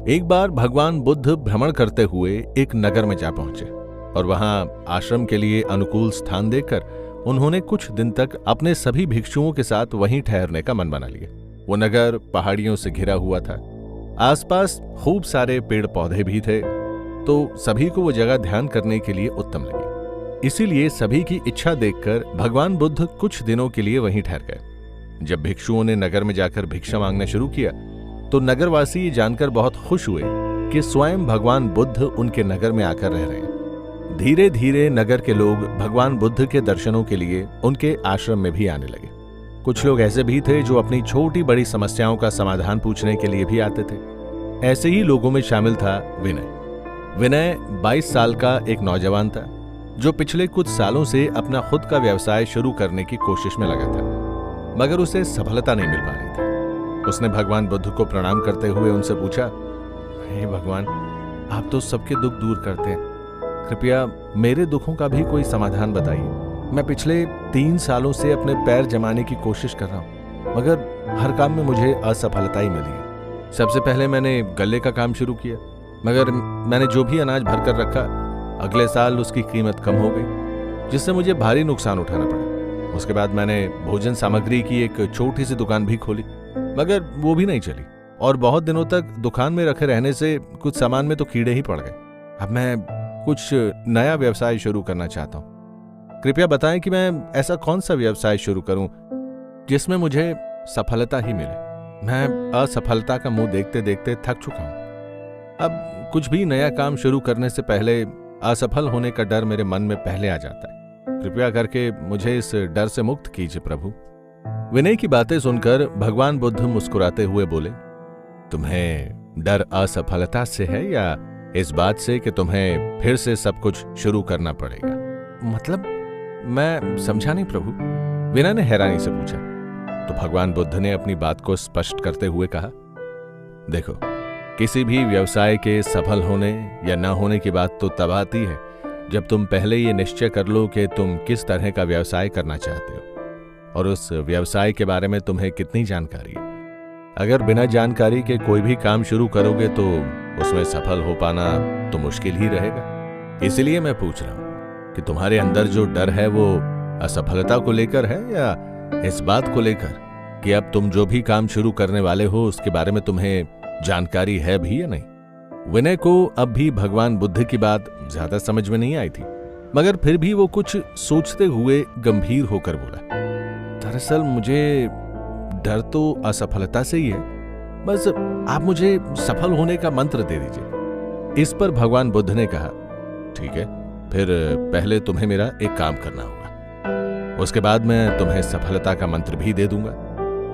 एक बार भगवान बुद्ध भ्रमण करते हुए एक नगर में जा पहुंचे और वहां आश्रम के लिए अनुकूल स्थान देखकर उन्होंने कुछ दिन तक अपने सभी भिक्षुओं के साथ वहीं ठहरने का मन बना लिया। वो नगर पहाड़ियों से घिरा हुआ था, आसपास खूब सारे पेड़ पौधे भी थे, तो सभी को वो जगह ध्यान करने के लिए उत्तम लगी। इसीलिए सभी की इच्छा देखकर भगवान बुद्ध कुछ दिनों के लिए वहीं ठहर गए। जब भिक्षुओं ने नगर में जाकर भिक्षा मांगना शुरू किया तो नगरवासी ये जानकर बहुत खुश हुए कि स्वयं भगवान बुद्ध उनके नगर में आकर रह रहे हैं। धीरे धीरे नगर के लोग भगवान बुद्ध के दर्शनों के लिए उनके आश्रम में भी आने लगे। कुछ लोग ऐसे भी थे जो अपनी छोटी बड़ी समस्याओं का समाधान पूछने के लिए भी आते थे। ऐसे ही लोगों में शामिल था विनय। विनय 22 साल का एक नौजवान था जो पिछले कुछ सालों से अपना खुद का व्यवसाय शुरू करने की कोशिश में लगा था, मगर उसे सफलता नहीं मिल पा रही थी। उसने भगवान बुद्ध को प्रणाम करते हुए उनसे पूछा, हे भगवान, आप तो सबके दुख दूर करते हैं, कृपया मेरे दुखों का भी कोई समाधान बताइए। मैं पिछले 3 सालों से अपने पैर जमाने की कोशिश कर रहा हूँ, मगर हर काम में मुझे असफलता ही मिली है। सबसे पहले मैंने गल्ले का काम शुरू किया, मगर मैंने जो भी अनाज भर कर रखा, अगले साल उसकी कीमत कम हो गई, जिससे मुझे भारी नुकसान उठाना पड़ा। उसके बाद मैंने भोजन सामग्री की एक छोटी सी दुकान भी खोली, मगर वो भी नहीं चली और बहुत दिनों तक दुकान में रखे रहने से कुछ सामान में तो कीड़े ही पड़ गए। अब मैं कुछ नया व्यवसाय शुरू करना चाहता हूँ। कृपया बताएं कि मैं ऐसा कौन सा व्यवसाय शुरू करूं जिसमें मुझे सफलता ही मिले। मैं असफलता का मुंह देखते देखते थक चुका हूं। अब कुछ भी नया काम शुरू करने से पहले असफल होने का डर मेरे मन में पहले आ जाता है। कृपया करके मुझे इस डर से मुक्त कीजिए प्रभु। विनय की बातें सुनकर भगवान बुद्ध मुस्कुराते हुए बोले, तुम्हें डर असफलता से है या इस बात से कि तुम्हें फिर से सब कुछ शुरू करना पड़ेगा? मतलब मैं समझा नहीं प्रभु, विनय ने हैरानी से पूछा। तो भगवान बुद्ध ने अपनी बात को स्पष्ट करते हुए कहा, देखो, किसी भी व्यवसाय के सफल होने या न होने की बात तो तब आती है जब तुम पहले ये निश्चय कर लो कि तुम किस तरह का व्यवसाय करना चाहते हो और उस व्यवसाय के बारे में तुम्हें कितनी जानकारी है। अगर बिना जानकारी के कोई भी काम शुरू करोगे तो उसमें सफल हो पाना तो मुश्किल ही रहेगा। इसलिए मैं पूछ रहा हूं कि तुम्हारे अंदर जो डर है वो असफलता को लेकर है या इस बात को लेकर कि अब तुम जो भी काम शुरू करने वाले हो उसके बारे में तुम्हें जानकारी है भी या नहीं। विनय को अब भी भगवान बुद्ध की बात ज्यादा समझ में नहीं आई थी, मगर फिर भी वो कुछ सोचते हुए गंभीर होकर बोला, दरअसल मुझे डर तो असफलता से ही है, बस आप मुझे सफल होने का मंत्र दे दीजिए। इस पर भगवान बुद्ध ने कहा, ठीक है, फिर पहले तुम्हें मेरा एक काम करना होगा, उसके बाद मैं तुम्हें सफलता का मंत्र भी दे दूंगा।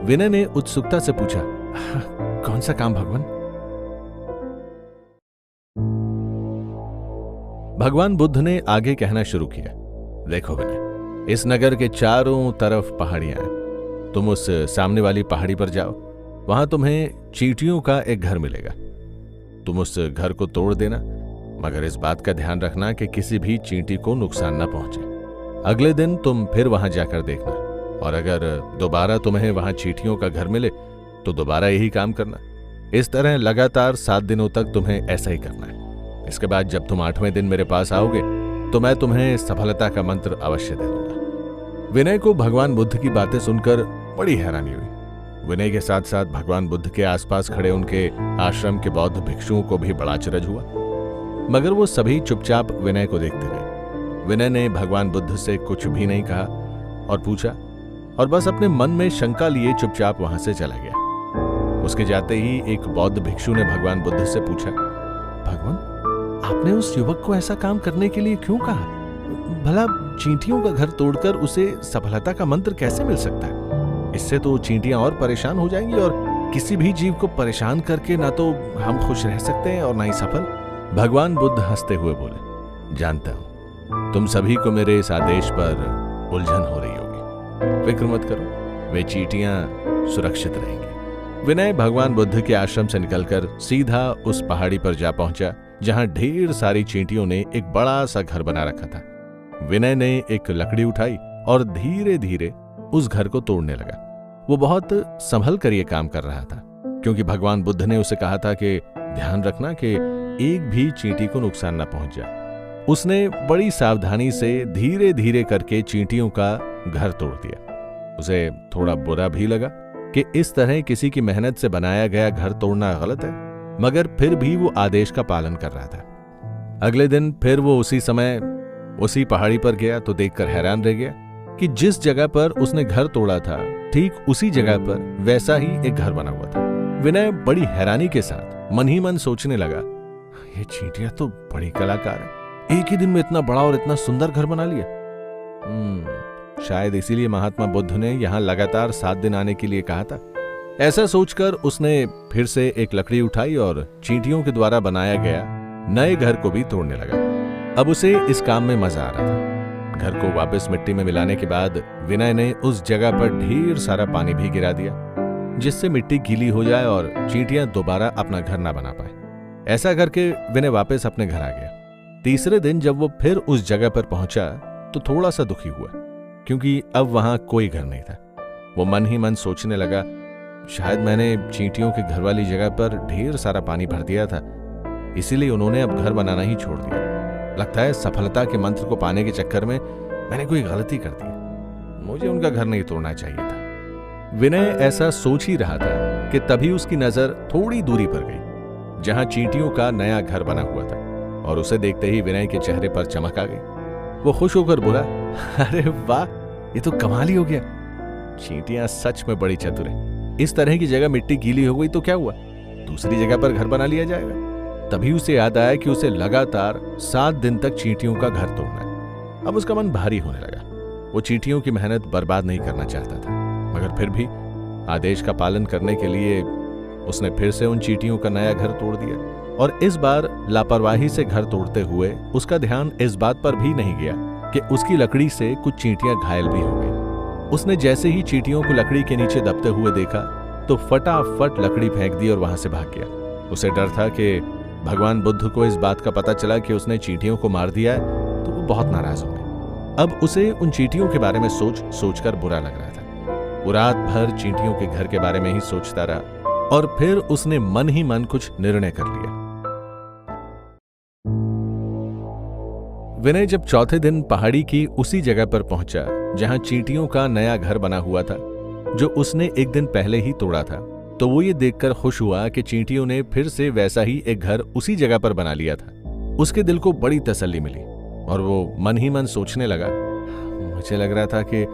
विनय ने उत्सुकता से पूछा, कौन सा काम भगवान? भगवान बुद्ध ने आगे कहना शुरू किया, देखो विनय, इस नगर के चारों तरफ पहाड़ियां हैं। तुम उस सामने वाली पहाड़ी पर जाओ, वहां तुम्हें चींटियों का एक घर मिलेगा। तुम उस घर को तोड़ देना, मगर इस बात का ध्यान रखना कि किसी भी चींटी को नुकसान न पहुंचे। अगले दिन तुम फिर वहां जाकर देखना, और अगर दोबारा तुम्हें वहां चींटियों का घर मिले तो दोबारा यही काम करना। इस तरह लगातार 7 दिनों तक तुम्हें ऐसा ही करना है। इसके बाद जब तुम 8वें दिन मेरे पास आओगे तो मैं तुम्हें सफलता का मंत्र अवश्य दे दूंगा। विनय को भगवान बुद्ध की बातें सुनकर बड़ी हैरानी हुई। विनय के साथ साथ भगवान बुद्ध के आसपास खड़े उनके आश्रम के बौद्ध भिक्षुओं को भी बड़ा अचरज हुआ, मगर वो सभी चुपचाप विनय को देखते रहे। विनय ने भगवान बुद्ध से कुछ भी नहीं कहा और पूछा, और बस अपने मन में शंका लिए चुपचाप वहां से चला गया। उसके जाते ही एक बौद्ध भिक्षु ने भगवान बुद्ध से पूछा, भगवान, आपने उस युवक को ऐसा काम करने के लिए क्यों कहा? भला चींटियों का घर तोड़कर उसे सफलता का मंत्र कैसे मिल सकता है? इससे तो चींटियां और परेशान हो जाएंगी, और किसी भी जीव को परेशान करके ना तो हम खुश रह सकते हैं और ना ही सफल। भगवान बुद्ध हंसते हुए बोले, जानता हूं तुम सभी को मेरे इस आदेश पर उलझन हो रही होगी। फिक्र मत करो, वे चींटियां सुरक्षित रहेंगी। विनय भगवान बुद्ध के आश्रम से निकलकर सीधा उस पहाड़ी पर जा पहुंचा जहां ढेर सारी चींटियों ने एक बड़ा सा घर बना रखा था। विनय ने एक लकड़ी उठाई और धीरे धीरे उस घर को तोड़ने लगा। वो बहुत संभल कर ये काम कर रहा था, क्योंकि भगवान बुद्ध ने उसे कहा था कि ध्यान रखना कि एक भी चींटी को नुकसान न पहुंच जाए। उसने बड़ी सावधानी से धीरे धीरे करके चींटियों का घर तोड़ दिया। उसे थोड़ा बुरा भी लगा कि इस तरह किसी की मेहनत से बनाया गया घर तोड़ना गलत है, मगर फिर भी वो आदेश का पालन कर रहा था। अगले दिन फिर वो उसी समय उसी पहाड़ी पर गया तो देखकर हैरान रह गया कि जिस जगह पर उसने घर तोड़ा था ठीक उसी जगह पर वैसा ही एक घर बना हुआ था। विनय बड़ी हैरानी के साथ मन ही मन सोचने लगा, ये चींटियां तो बड़ी कलाकार है, एक ही दिन में इतना बड़ा और इतना सुंदर घर बना लिया। शायद इसीलिए महात्मा बुद्ध ने यहां लगातार 7 दिन आने के लिए कहा था। ऐसा सोचकर उसने फिर से एक लकड़ी उठाई और चींटियों के द्वारा बनाया गया नए घर को भी तोड़ने लगा। अब उसे इस काम में मजा आ रहा था। घर को वापस मिट्टी में मिलाने के बाद विनय ने उस जगह पर ढेर सारा पानी भी गिरा दिया, जिससे मिट्टी गीली हो जाए और चींटियां दोबारा अपना घर ना बना पाए। ऐसा करके विनय वापस अपने घर आ गया। तीसरे दिन जब वो फिर उस जगह पर पहुंचा तो थोड़ा सा दुखी हुआ, क्योंकि अब वहां कोई घर नहीं था। वो मन ही मन सोचने लगा, शायद मैंने चींटियों के घर वाली जगह पर ढेर सारा पानी भर दिया था, इसीलिए उन्होंने अब घर बनाना ही छोड़ दिया। लगता है सफलता के मंत्र को पाने के चक्कर में मैंने कोई गलती कर दी, मुझे उनका घर नहीं तोड़ना चाहिए था। विनय ऐसा सोच ही रहा था कि तभी उसकी नजर थोड़ी दूरी पर गई, जहां चींटियों का नया घर बना हुआ था, और उसे देखते ही विनय के चेहरे पर चमक आ गई। वो खुश होकर बोला, अरे वाह, ये तो कमाल ही हो गया, चींटियां सच में बड़ी चतुर है। इस तरह की जगह मिट्टी गीली हो गई तो क्या हुआ, दूसरी जगह पर घर बना लिया जाएगा। तभी उसे याद आया कि उसे लगातार 7 दिन तक चींटियों का घर तोड़ना है। अब उसका मन भारी होने लगा। वो चींटियों की मेहनत बर्बाद नहीं करना चाहता था, मगर फिर भी आदेश का पालन करने के लिए उसने फिर से उन चींटियों का नया घर तोड़ दिया। और इस बार लापरवाही से घर तोड़ते हुए उसका ध्यान इस बात पर भी नहीं गया कि उसकी लकड़ी से कुछ चींटियां घायल भी हो गई। उसने जैसे ही चींटियों को लकड़ी के नीचे दबते हुए देखा तो फटाफट लकड़ी फेंक दी और वहां से भाग गया। उसे डर था कि भगवान बुद्ध को इस बात का पता चला कि उसने चींटियों को मार दिया है तो वो बहुत नाराज होंगे। अब उसे उन चींटियों के बारे में सोचकर बुरा लग रहा था। वो रात भर चींटियों के घर के बारे में ही सोचता रहा और फिर उसने मन ही मन कुछ निर्णय कर लिया। विनय जब चौथे दिन पहाड़ी की उसी जगह पर पहुंचा जहां चींटियों का नया घर बना हुआ था, जो उसने एक दिन पहले ही तोड़ा था, तो वो ये देखकर खुश हुआ कि चींटियों ने फिर से वैसा ही एक घर उसी जगह पर बना लिया था। उसके दिल को बड़ी तसल्ली मिली और वो मन ही मन सोचने लगा, मुझे लग रहा था कि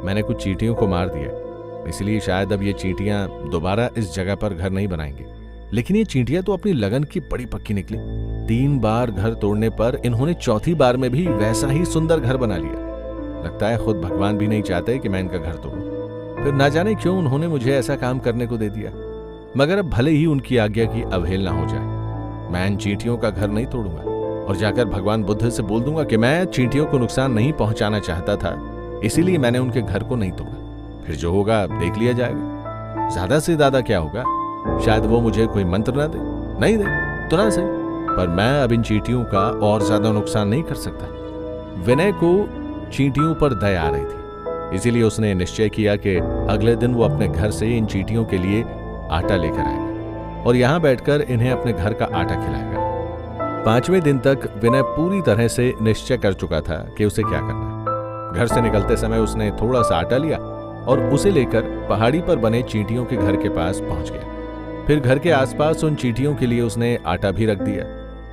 मैंने कुछ चींटियों को मार दिया, इसलिए शायद अब ये चींटियां दोबारा इस जगह पर घर नहीं बनाएंगी। लेकिन ये चींटियां तो अपनी लगन की बड़ी पक्की निकली। 3 बार घर तोड़ने पर इन्होंने चौथी बार में भी वैसा ही सुंदर घर बना लिया। लगता है खुद भगवान भी नहीं चाहते कि मैं इनका घर तोड़ूं। फिर ना जाने क्यों उन्होंने मुझे ऐसा काम करने को दे दिया, मगर अब भले ही उनकी आज्ञा की अवहेलना हो जाए, मैं इन चींटियों का घर नहीं तोड़ूंगा और जाकर भगवान बुद्ध से बोल दूंगा कि मैं चींटियों को नुकसान नहीं पहुंचाना चाहता था, इसीलिए मैंने उनके घर को नहीं तोड़ा। फिर जो होगा देख लिया जाएगा। ज्यादा से ज्यादा क्या होगा, शायद वो मुझे कोई मंत्र ना दे, नहीं दे तो ना सही, पर मैं अब इन चींटियों का और ज्यादा नुकसान नहीं कर सकता। विनय को चींटियों पर दया आ रही थी, इसीलिए उसने निश्चय किया कि अगले दिन वो अपने घर से इन चींटियों के लिए आटा लेकर आएगा और यहां बैठकर इन्हें अपने घर का आटा खिलाएगा। 5वें दिन तक विनय पूरी तरह से निश्चय कर चुका था कि उसे क्या करना है। घर से निकलते समय उसने थोड़ा सा आटा लिया और उसे लेकर पहाड़ी पर बने चींटियों के घर के पास पहुंच गया। फिर घर के आसपास उन चींटियों के लिए उसने आटा भी रख दिया।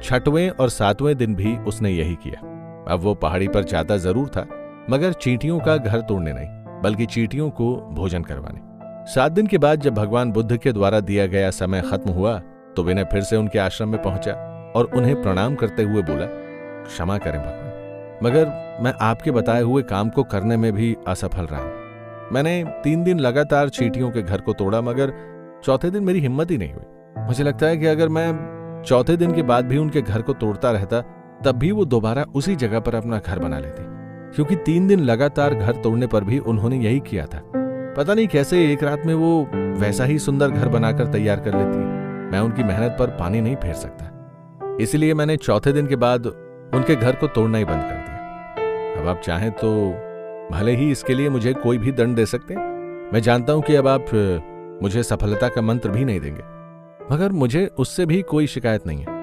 6वें और 7वें दिन भी उसने यही किया। अब वो पहाड़ी पर जाता जरूर था, मगर चींटियों का घर तोड़ने नहीं, बल्कि चींटियों को भोजन करवाने। 7 दिन के बाद जब भगवान बुद्ध के द्वारा दिया गया समय खत्म हुआ तो विनय फिर से उनके आश्रम में पहुंचा और उन्हें प्रणाम करते हुए बोला, क्षमा करें भगवान, मगर मैं आपके बताए हुए काम को करने में भी असफल रहा हूं। मैंने 3 दिन लगातार चींटियों के घर को तोड़ा, मगर चौथे दिन मेरी हिम्मत ही नहीं हुई। मुझे लगता है कि अगर मैं चौथे दिन के बाद भी उनके घर को तोड़ता रहता तब भी वो दोबारा उसी जगह पर अपना घर बना लेती, क्योंकि 3 दिन लगातार घर तोड़ने पर भी उन्होंने यही किया था। पता नहीं कैसे एक रात में वो वैसा ही सुंदर घर बनाकर तैयार कर लेती। मैं उनकी मेहनत पर पानी नहीं फेर सकता, इसलिए मैंने चौथे दिन के बाद उनके घर को तोड़ना ही बंद कर दिया। अब आप चाहें तो भले ही इसके लिए मुझे कोई भी दंड दे सकते हैं। मैं जानता हूं कि अब आप मुझे सफलता का मंत्र भी नहीं देंगे, मगर मुझे उससे भी कोई शिकायत नहीं है।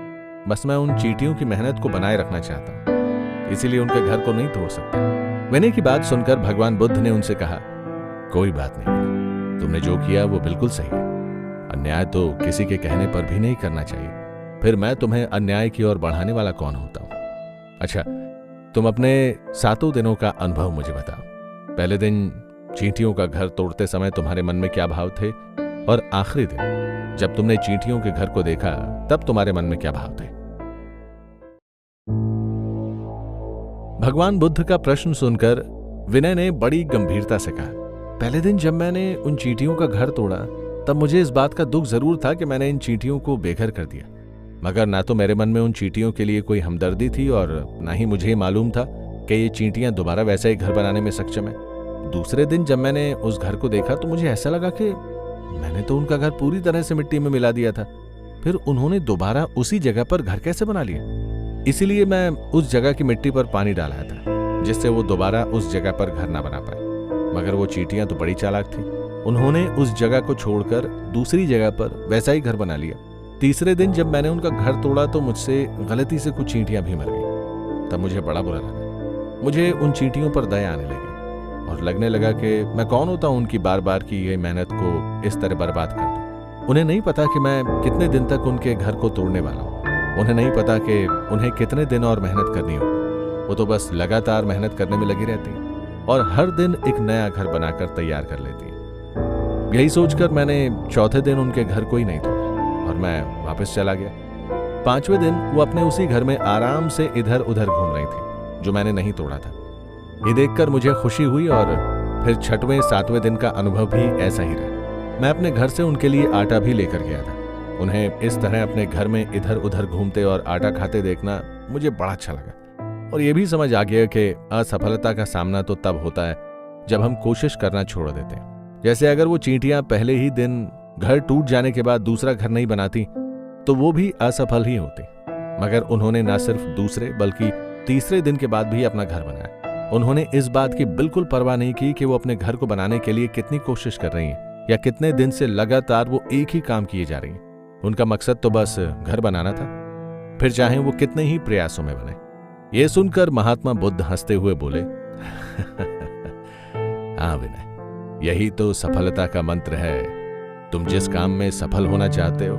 बस मैं उन चींटियों की मेहनत को बनाए रखना चाहता हूं, इसीलिए उनके घर को नहीं तोड़ सकता। विनय की बात सुनकर भगवान बुद्ध ने उनसे कहा, कोई बात नहीं, तुमने जो किया वो बिल्कुल सही है। अन्याय तो किसी के कहने पर भी नहीं करना चाहिए, फिर मैं तुम्हें अन्याय की ओर बढ़ाने वाला कौन होता हूं। अच्छा, तुम अपने 7 दिनों का अनुभव मुझे बताओ। पहले दिन चींटियों का घर तोड़ते समय तुम्हारे मन में क्या भाव थे, और आखिरी दिन जब तुमने चींटियों के घर को देखा तब तुम्हारे मन में क्या भाव थे। भगवान बुद्ध का प्रश्न सुनकर विनय ने बड़ी गंभीरता से कहा, पहले दिन जब मैंने उन चींटियों का घर तोड़ा तब मुझे इस बात का दुख जरूर था कि मैंने इन चींटियों को बेघर कर दिया, मगर ना तो मेरे मन में उन चींटियों के लिए कोई हमदर्दी थी और ना ही मुझे मालूम था कि ये चींटियां दोबारा वैसा ही घर बनाने में सक्षम है। दूसरे दिन जब मैंने उस घर को देखा तो मुझे ऐसा लगा कि मैंने तो उनका घर पूरी तरह से मिट्टी में मिला दिया था, फिर उन्होंने दोबारा उसी जगह पर घर कैसे बना लिया। इसीलिए मैं उस जगह की मिट्टी पर पानी डाला था जिससे वो दोबारा उस जगह पर घर ना बना पाए। मगर वो चींटियां तो बड़ी चालाक थी, उन्होंने उस जगह को छोड़कर दूसरी जगह पर वैसा ही घर बना लिया। तीसरे दिन जब मैंने उनका घर तोड़ा तो मुझसे गलती से कुछ चींटियां भी मर गई। तब मुझे बड़ा बुरा लगा, मुझे उन चींटियों पर दया आने लगी और लगने लगा कि मैं कौन होता हूं उनकी बार बार की गई मेहनत को इस तरह बर्बाद कर दूं। उन्हें नहीं पता कि मैं कितने दिन तक उनके घर को तोड़ने वाला हूं, उन्हें नहीं पता कि उन्हें कितने दिन और मेहनत करनी होगी। वो तो बस लगातार मेहनत करने में लगी रहती है और हर दिन एक नया घर बनाकर तैयार कर लेती है। यही सोचकर मैंने चौथे दिन उनके घर को ही नहीं तोड़ा और मैं वापस चला गया। 5वें दिन वो अपने उसी घर में आराम से इधर उधर घूम रही थी जो मैंने नहीं तोड़ा था। ये देखकर मुझे खुशी हुई और फिर 6वें 7वें दिन का अनुभव भी ऐसा ही रहा। मैं अपने घर से उनके लिए आटा भी लेकर गया था। उन्हें इस तरह अपने घर में इधर उधर घूमते और आटा खाते देखना मुझे बड़ा अच्छा लगा और ये भी समझ आ गया कि असफलता का सामना तो तब होता है जब हम कोशिश करना छोड़ देते हैं। जैसे अगर वो चींटियां पहले ही दिन घर टूट जाने के बाद दूसरा घर नहीं बनाती तो वो भी असफल ही होती, मगर उन्होंने न सिर्फ दूसरे बल्कि तीसरे दिन के बाद भी अपना घर बनाया। उन्होंने इस बात की बिल्कुल परवाह नहीं की कि वो अपने घर को बनाने के लिए कितनी कोशिश कर रही हैं या कितने दिन से लगातार वो एक ही काम किए जा रही हैं। उनका मकसद तो बस घर बनाना था, फिर चाहे वो कितने ही प्रयासों में बने। ये सुनकर महात्मा बुद्ध हंसते हुए बोले, हाँ विनय, यही तो सफलता का मंत्र है। तुम जिस काम में सफल होना चाहते हो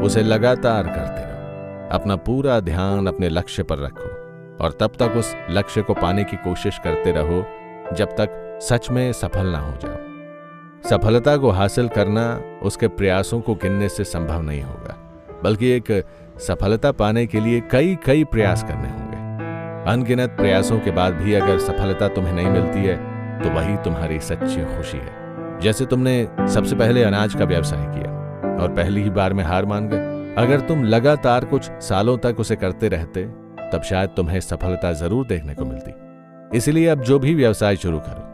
उसे लगातार करते रहो, अपना पूरा ध्यान अपने लक्ष्य पर रखो और तब तक उस लक्ष्य को पाने की कोशिश करते रहो जब तक सच में सफल ना हो जाओ। सफलता को हासिल करना उसके प्रयासों को गिनने से संभव नहीं होगा, बल्कि एक सफलता पाने के लिए कई कई प्रयास करने होंगे। अनगिनत प्रयासों के बाद भी अगर सफलता तुम्हें नहीं मिलती है तो वही तुम्हारी सच्ची खुशी है। जैसे तुमने सबसे पहले अनाज का व्यवसाय किया और पहली ही बार में हार मान गए। अगर तुम लगातार कुछ सालों तक उसे करते रहते तब शायद तुम्हें सफलता जरूर देखने को मिलती। इसलिए अब जो भी व्यवसाय शुरू करो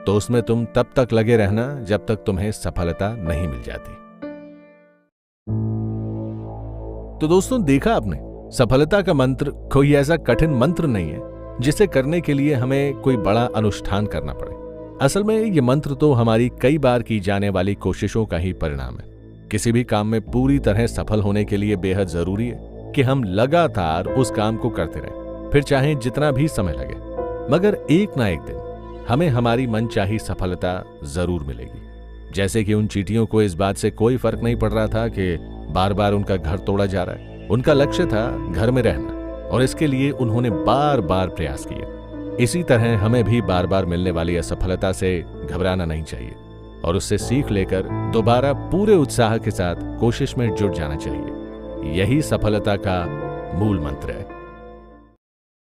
तो उसमें तुम तब तक लगे रहना जब तक तुम्हें सफलता नहीं मिल जाती। तो दोस्तों, देखा आपने, सफलता का मंत्र कोई ऐसा कठिन मंत्र नहीं है जिसे करने के लिए हमें कोई बड़ा अनुष्ठान करना पड़े। असल में ये मंत्र तो हमारी कई बार की जाने वाली कोशिशों का ही परिणाम है। किसी भी काम में पूरी तरह सफल होने के लिए बेहद जरूरी है कि हम लगातार उस काम को करते रहें, फिर चाहे जितना भी समय लगे, मगर एक ना एक दिन हमें हमारी मनचाही सफलता जरूर मिलेगी। जैसे कि उन चींटियों को इस बात से कोई फर्क नहीं पड़ रहा था कि बार बार उनका घर तोड़ा जा रहा है। उनका लक्ष्य था घर में रहना और इसके लिए उन्होंने बार बार प्रयास किए। इसी तरह हमें भी बार बार मिलने वाली असफलता से घबराना नहीं चाहिए और उससे सीख लेकर दोबारा पूरे उत्साह के साथ कोशिश में जुट जाना चाहिए। यही सफलता का मूल मंत्र है।